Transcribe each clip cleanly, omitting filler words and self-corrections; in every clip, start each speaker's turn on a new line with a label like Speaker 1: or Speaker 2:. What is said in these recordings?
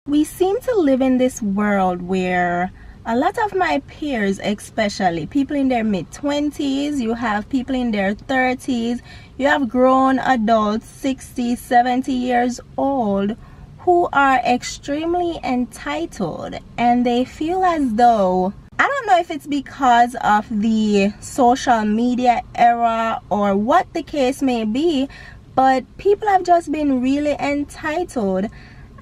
Speaker 1: We seem to live in this world where a lot of my peers, especially people in their mid-20s, you have people in their 30s, you have grown adults 60, 70 years old who are extremely entitled, and they feel as though, I don't know if it's because of the social media era or what the case may be, but people have just been really entitled.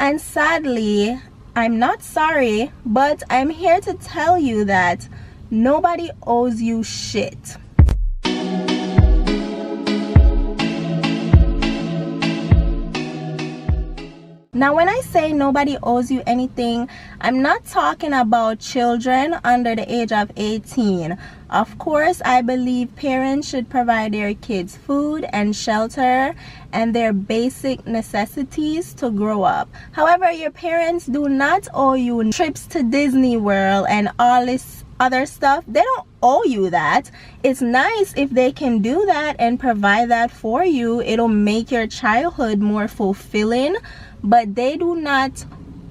Speaker 1: And sadly, I'm not sorry, but I'm here to tell you that nobody owes you shit. Now, when I say nobody owes you anything, I'm not talking about children under the age of 18. Of course, I believe parents should provide their kids food and shelter and their basic necessities to grow up. However, your parents do not owe you trips to Disney World and all this other stuff. They don't owe you that. It's nice if they can do that and provide that for you. It'll make your childhood more fulfilling, but they do not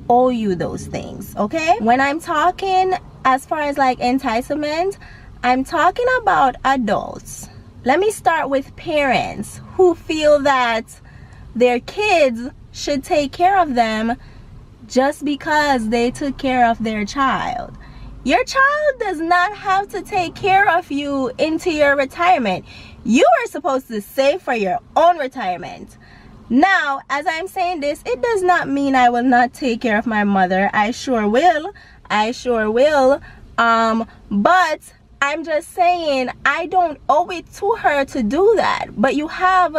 Speaker 1: owe you those things, okay? When I'm talking as far as like entitlement, I'm talking about adults. Let me start with parents who feel that their kids should take care of them just because they took care of their child. Your child does not have to take care of you into your retirement. You are supposed to save for your own retirement. Now, as I'm saying this, it does not mean I will not take care of my mother. I sure will. But I'm just saying I don't owe it to her to do that. But you have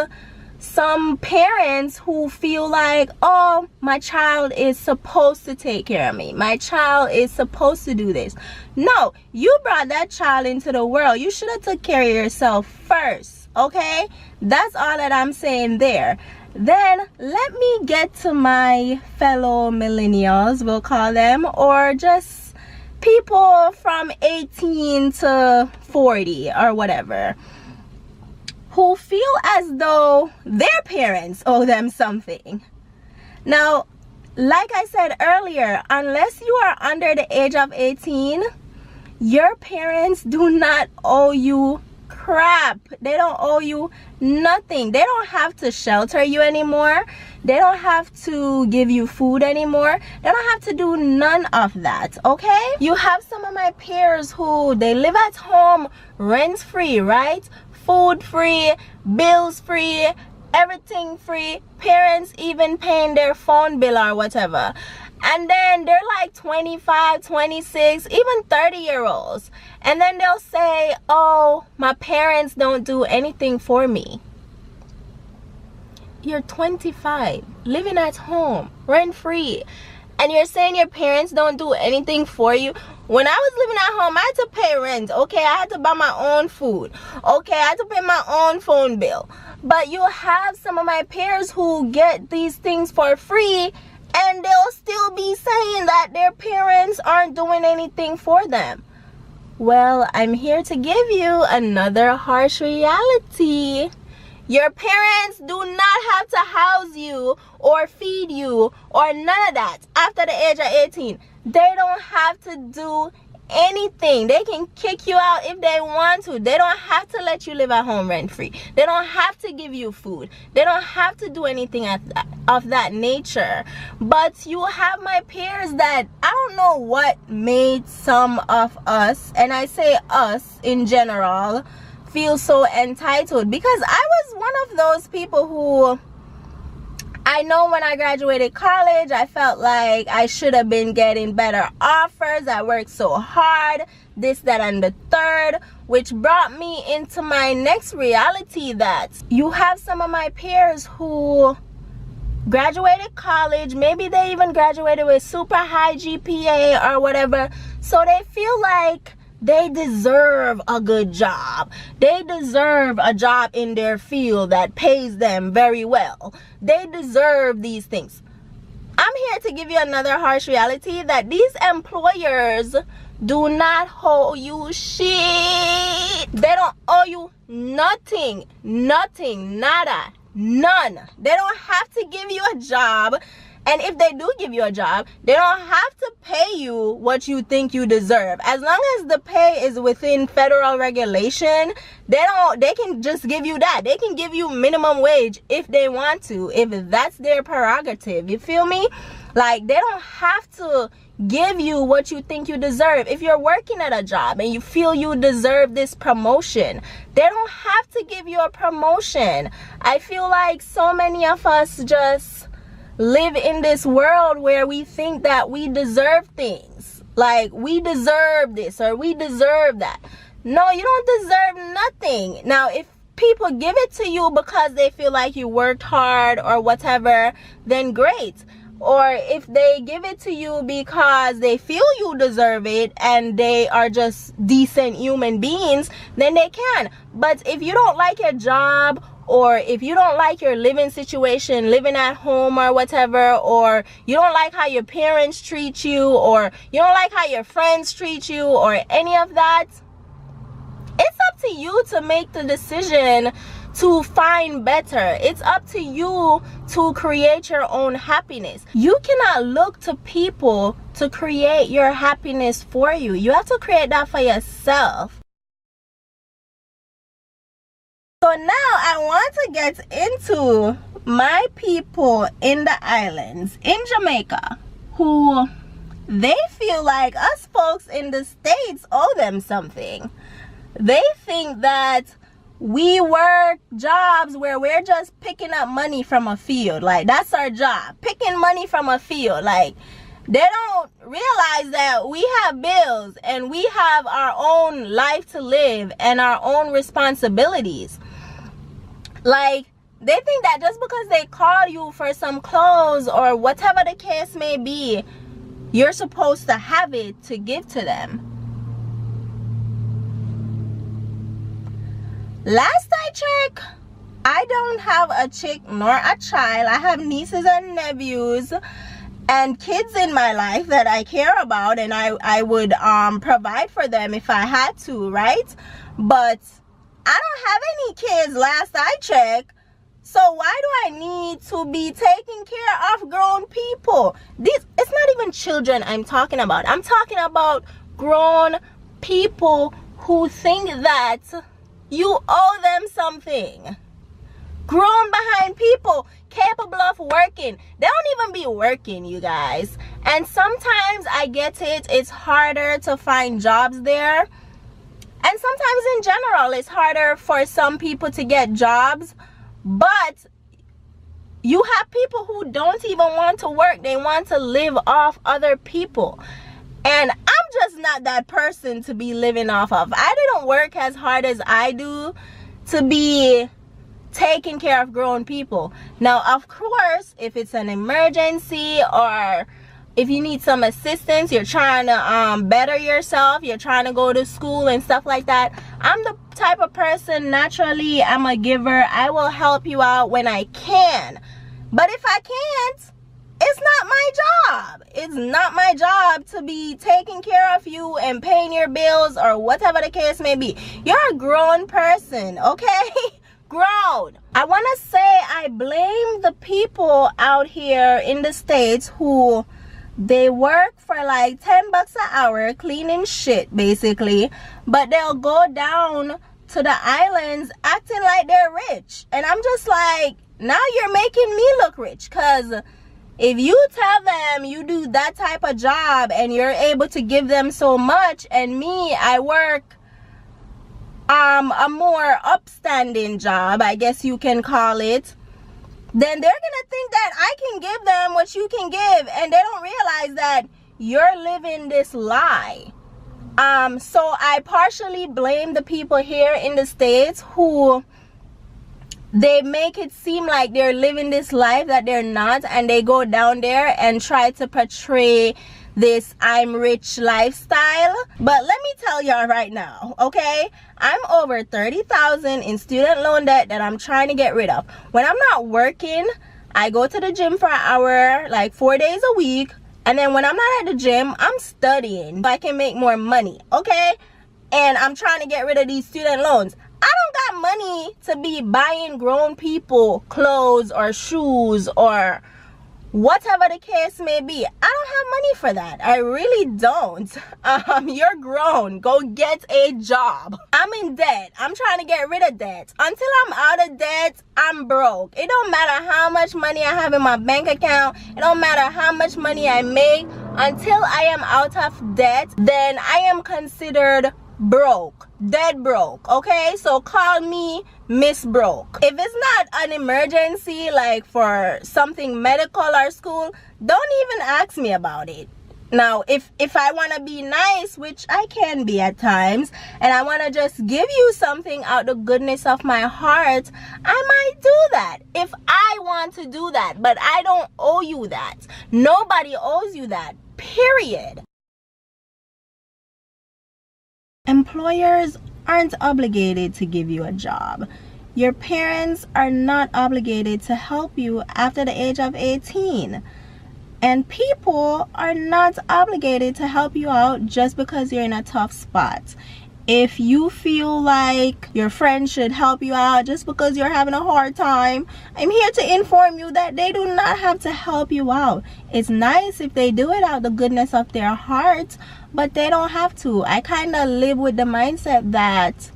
Speaker 1: some parents who feel like, oh, my child is supposed to take care of me. My child is supposed to do this. No, you brought that child into the world. You should have took care of yourself first, okay? That's all that I'm saying there. Then let me get to my fellow millennials, we'll call them, or just people from 18 to 40 or whatever, who feel as though their parents owe them something. Now, like I said earlier, unless you are under the age of 18, your parents do not owe you crap. They don't owe you nothing. They don't have to shelter you anymore. They don't have to give you food anymore. They don't have to do none of that, okay? You have some of my peers who they live at home rent free, right? Food free, bills free, everything free, parents even paying their phone bill or whatever. And then they're like 25, 26, even 30-year-olds. And then they'll say, oh, my parents don't do anything for me. You're 25, living at home, rent-free, and you're saying your parents don't do anything for you? When I was living at home, I had to pay rent, okay? I had to buy my own food, okay? I had to pay my own phone bill. But you have some of my peers who get these things for free, and they'll still be saying that their parents aren't doing anything for them. Well, I'm here to give you another harsh reality. Your parents do not have to house you or feed you or none of that after the age of 18. They don't have to do anything. They can kick you out if they want to. They don't have to let you live at home rent free. They don't have to give you food. They don't have to do anything of that nature. But you have my peers that I don't know what made some of us, and I say us in general, feel so entitled, because I was one of those people who, I know when I graduated college, I felt like I should have been getting better offers. I worked so hard, this, that, and the third, which brought me into my next reality that you have some of my peers who graduated college, maybe they even graduated with super high GPA or whatever, so they feel like they deserve a good job. They deserve a job in their field that pays them very well. They deserve these things. I'm here to give you another harsh reality that these employers do not owe you shit. They don't owe you nothing. Nothing. Nada. None. They don't have to give you a job. And if they do give you a job, they don't have to pay you what you think you deserve. As long as the pay is within federal regulation, they can just give you that. They can give you minimum wage if they want to, if that's their prerogative. You feel me? Like, they don't have to give you what you think you deserve. If you're working at a job and you feel you deserve this promotion, they don't have to give you a promotion. I feel like so many of us just live in this world where we think that we deserve things. Like, we deserve this or we deserve that. No, you don't deserve nothing. Now, if people give it to you because they feel like you worked hard or whatever, then great. Or if they give it to you because they feel you deserve it and they are just decent human beings, then they can. But if you don't like your job, or if you don't like your living situation, living at home or whatever, or you don't like how your parents treat you, or you don't like how your friends treat you, or any of that, it's up to you to make the decision to find better. It's up to you to create your own happiness. You cannot look to people to create your happiness for you. You have to create that for yourself. So now I want to get into my people in the islands, in Jamaica, who they feel like us folks in the States owe them something. They think that we work jobs where we're just picking up money from a field. Like, that's our job, picking money from a field. Like, they don't realize that we have bills and we have our own life to live and our own responsibilities. Like, they think that just because they call you for some clothes or whatever the case may be, you're supposed to have it to give to them. Last I checked, I don't have a chick nor a child. I have nieces and nephews and kids in my life that I care about, and I would provide for them if I had to, right? But I don't have any kids last I checked. So why do I need to be taking care of grown people? It's not even children I'm talking about. I'm talking about grown people who think that you owe them something. Grown behind people capable of working. They don't even be working, you guys. And sometimes I get it. It's harder to find jobs there. And sometimes in general, it's harder for some people to get jobs. But you have people who don't even want to work. They want to live off other people. And I'm just not that person to be living off of. I didn't work as hard as I do to be taking care of grown people. Now, of course, if it's an emergency or if you need some assistance, you're trying to better yourself, you're trying to go to school and stuff like that, I'm the type of person, naturally, I'm a giver. I will help you out when I can. But if I can't, it's not my job. It's not my job to be taking care of you and paying your bills or whatever the case may be. You're a grown person, okay? Grown. I want to say I blame the people out here in the States who they work for like $10 an hour cleaning shit basically, but they'll go down to the islands acting like they're rich. And I'm just like, now you're making me look rich, because if you tell them you do that type of job and you're able to give them so much, and me, I work a more upstanding job, I guess you can call it, then they're gonna think that I can give them what you can give, and they don't realize that you're living this lie. So I partially blame the people here in the States who they make it seem like they're living this life that they're not, and they go down there and try to portray this I'm rich lifestyle. But let me tell y'all right now, okay, I'm over $30,000 in student loan debt that I'm trying to get rid of. When I'm not working, I go to the gym for an hour, like 4 days a week, and then when I'm not at the gym, I'm studying so I can make more money, okay? And I'm trying to get rid of these student loans. I don't got money to be buying grown people clothes or shoes or whatever the case may be. I don't have money for that. I really don't. You're grown. Go get a job. I'm in debt. I'm trying to get rid of debt. Until I'm out of debt, I'm broke. It don't matter how much money I have in my bank account. It don't matter how much money I make. Until I am out of debt, then I am considered broke, dead broke. Okay, so call me Miss Broke. If it's not an emergency, like for something medical or school, don't even ask me about it. Now, if I want to be nice, which I can be at times, and I want to just give you something out the goodness of my heart, I might do that if I want to do that. But I don't owe you that. Nobody owes you that, period. Employers aren't obligated to give you a job. Your parents are not obligated to help you after the age of 18. And people are not obligated to help you out just because you're in a tough spot. If you feel like your friend should help you out just because you're having a hard time, I'm here to inform you that they do not have to help you out. It's nice if they do it out of the goodness of their heart, but they don't have to. I kind of live with the mindset that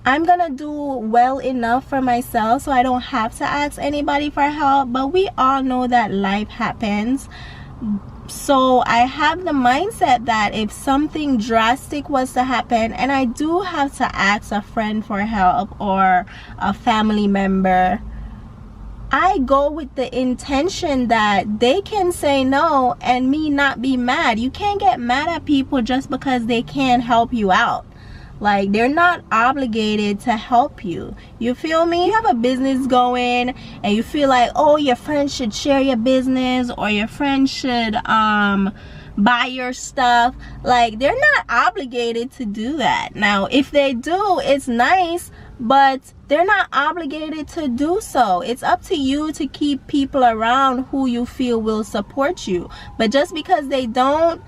Speaker 1: I'm gonna do well enough for myself so I don't have to ask anybody for help. But we all know that life happens. So I have the mindset that if something drastic was to happen and I do have to ask a friend for help or a family member, I go with the intention that they can say no and me not be mad. You can't get mad at people just because they can't help you out. Like, they're not obligated to help you. You feel me? You have a business going and you feel like, oh, your friend should share your business or your friend should buy your stuff. Like, they're not obligated to do that. Now, if they do, it's nice, but they're not obligated to do so. It's up to you to keep people around who you feel will support you. But just because they don't,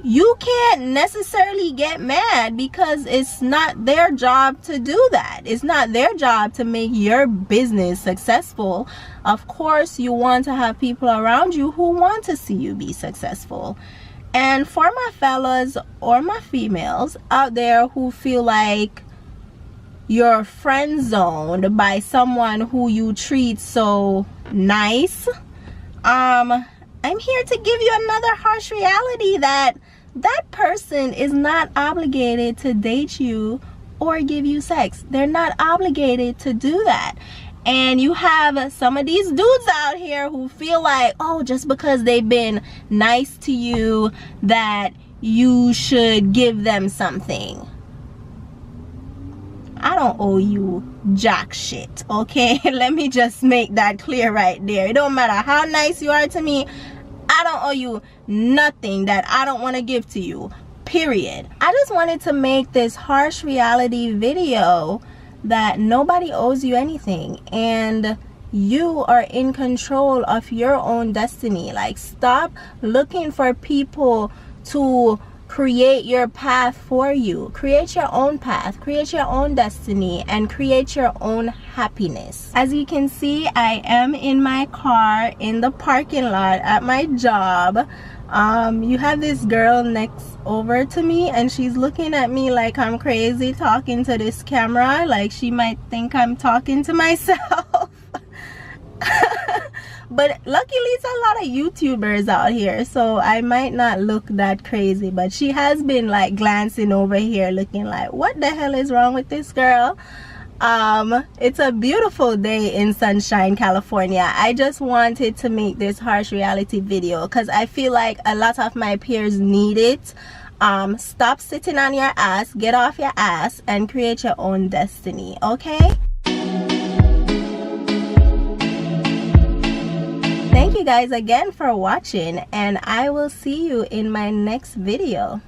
Speaker 1: you can't necessarily get mad because it's not their job to do that. It's not their job to make your business successful. Of course, you want to have people around you who want to see you be successful. And for my fellas or my females out there who feel like you're friend zoned by someone who you treat so nice, I'm here to give you another harsh reality that person is not obligated to date you or give you sex. They're not obligated to do that. And you have some of these dudes out here who feel like, oh, just because they've been nice to you that you should give them something. I don't owe you jack shit, okay? Let me just make that clear right there. It don't matter how nice you are to me, I don't owe you nothing that I don't want to give to you, period. I just wanted to make this harsh reality video that nobody owes you anything and you are in control of your own destiny. Like, stop looking for people to create your path for you. Create your own path, create your own destiny, and create your own happiness. As you can see, I am in my car in the parking lot at my job. You have this girl next over to me and she's looking at me like I'm crazy talking to this camera. Like, she might think I'm talking to myself. But luckily it's a lot of YouTubers out here, so I might not look that crazy. But she has been like glancing over here looking like, what the hell is wrong with this girl? It's a beautiful day in Sunshine, California. I just wanted to make this harsh reality video because I feel like a lot of my peers need it. Stop sitting on your ass, get off your ass, and create your own destiny, okay? Thank you guys again for watching, and I will see you in my next video.